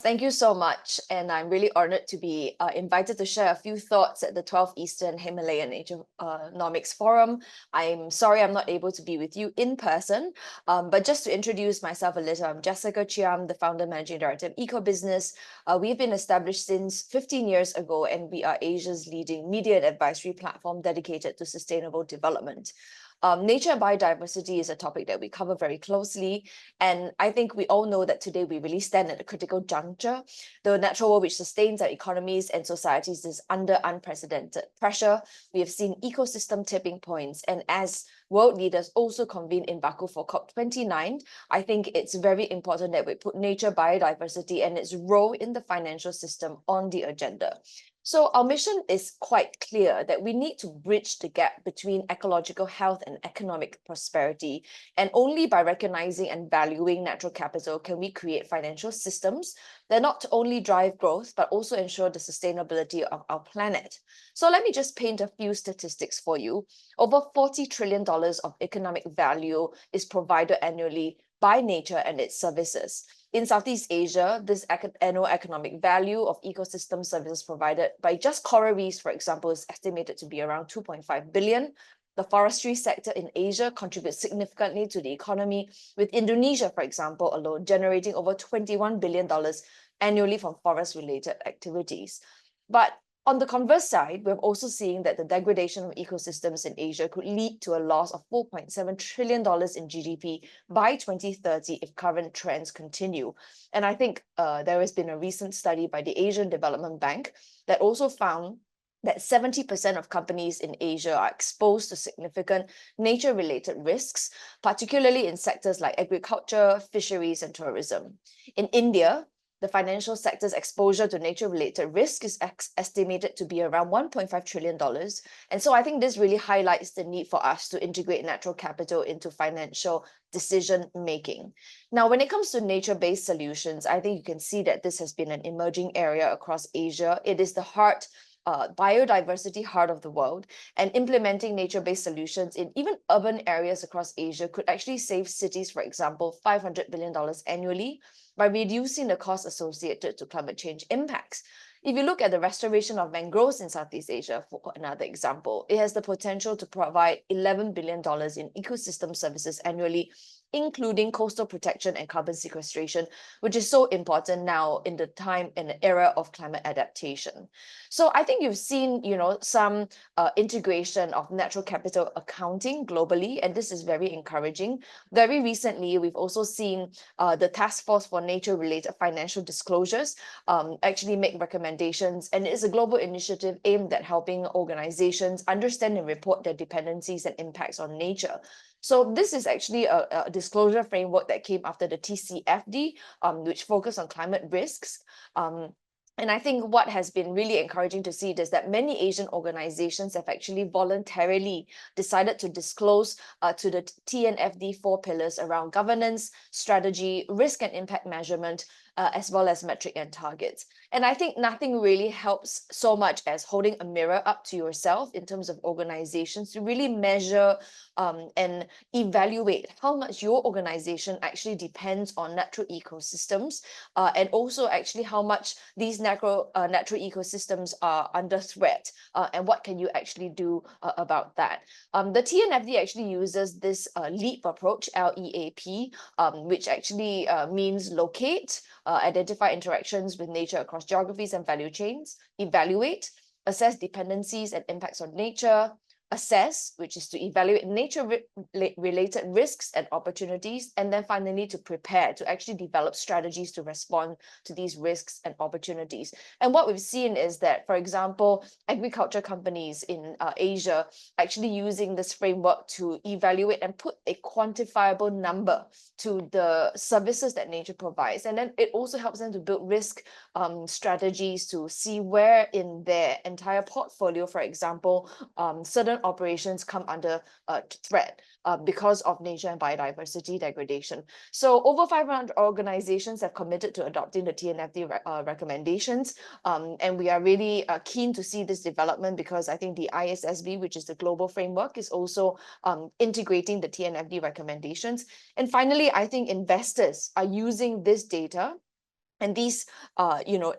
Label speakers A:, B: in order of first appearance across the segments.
A: Thank you so much. And I'm really honored to be invited to share a few thoughts at the 12th Eastern Himalayan Economics Forum. I'm sorry I'm not able to be with you in person, but just to introduce myself a little, I'm Jessica Cheam, the founder managing director of EcoBusiness. We've been established since 15 years ago, and we are Asia's leading media and advisory platform dedicated to sustainable development. Nature and biodiversity is a topic that we cover very closely. And I think we all know that today we really stand at a critical juncture. The natural world which sustains our economies and societies is under unprecedented pressure. We have seen ecosystem tipping points. And as world leaders also convene in Baku for COP29, I think it's very important that we put nature, biodiversity, and its role in the financial system on the agenda. So our mission is quite clear that we need to bridge the gap between ecological health and economic prosperity. And only by recognizing and valuing natural capital can we create financial systems that not only drive growth, but also ensure the sustainability of our planet. So let me just paint a few statistics for you. Over $40 trillion of economic value is provided annually by nature and its services. In Southeast Asia, this annual economic value of ecosystem services provided by just coral reefs, for example, is estimated to be around 2.5 billion. The forestry sector in Asia contributes significantly to the economy, with Indonesia, for example, alone generating over $21 billion annually from forest-related activities. But on the converse side, we're also seeing that the degradation of ecosystems in Asia could lead to a loss of $4.7 trillion in GDP by 2030 if current trends continue. And I think there has been a recent study by the Asian Development Bank that also found that 70% of companies in Asia are exposed to significant nature-related risks, particularly in sectors like agriculture, fisheries, and tourism. In India, the financial sector's exposure to nature-related risk is estimated to be around $1.5 trillion. And so I think this really highlights the need for us to integrate natural capital into financial decision-making. Now, when it comes to nature-based solutions, I think you can see that this has been an emerging area across Asia. It is the biodiversity heart of the world, and implementing nature-based solutions in even urban areas across Asia could actually save cities, for example, $500 billion annually by reducing the costs associated to climate change impacts. If you look at the restoration of mangroves in Southeast Asia, for another example, it has the potential to provide $11 billion in ecosystem services annually, including coastal protection and carbon sequestration, which is so important now in the time and the era of climate adaptation. So I think you've seen, some integration of natural capital accounting globally, and this is very encouraging. Very recently, we've also seen the Task Force for Nature-Related Financial Disclosures actually make recommendations, and it is a global initiative aimed at helping organizations understand and report their dependencies and impacts on nature. So this is actually a disclosure framework that came after the TCFD, which focused on climate risks. And I think what has been really encouraging to see is that many Asian organizations have actually voluntarily decided to disclose to the TNFD 4 pillars around governance, strategy, risk and impact measurement, as well as metric and targets. And I think nothing really helps so much as holding a mirror up to yourself in terms of organizations to really measure and evaluate how much your organization actually depends on natural ecosystems, and also actually how much these natural ecosystems are under threat, and what can you actually do about that. The TNFD actually uses this LEAP approach, LEAP, which actually means locate, identify interactions with nature across geographies and value chains, evaluate, assess dependencies and impacts on nature, assess, which is to evaluate nature-related risks and opportunities, and then finally to prepare, to actually develop strategies to respond to these risks and opportunities. And what we've seen is that, for example, agriculture companies in Asia actually using this framework to evaluate and put a quantifiable number to the services that nature provides. And then it also helps them to build risk strategies to see where in their entire portfolio, for example, certain operations come under threat because of nature and biodiversity degradation. So over 500 organizations have committed to adopting the TNFD recommendations, and we are really keen to see this development because I think the ISSB, which is the global framework, is also integrating the TNFD recommendations. And finally, I think investors are using this data and these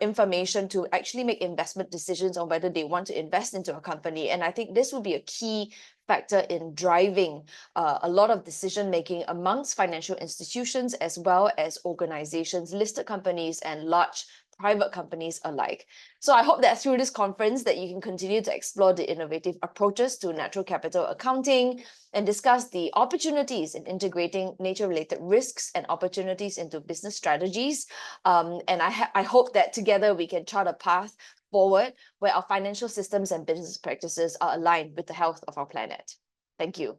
A: information to actually make investment decisions on whether they want to invest into a company. And I think this will be a key factor in driving a lot of decision making amongst financial institutions as well as organizations, listed companies and large private companies alike. So I hope that through this conference that you can continue to explore the innovative approaches to natural capital accounting and discuss the opportunities in integrating nature-related risks and opportunities into business strategies. And I hope that together we can chart a path forward where our financial systems and business practices are aligned with the health of our planet. Thank you.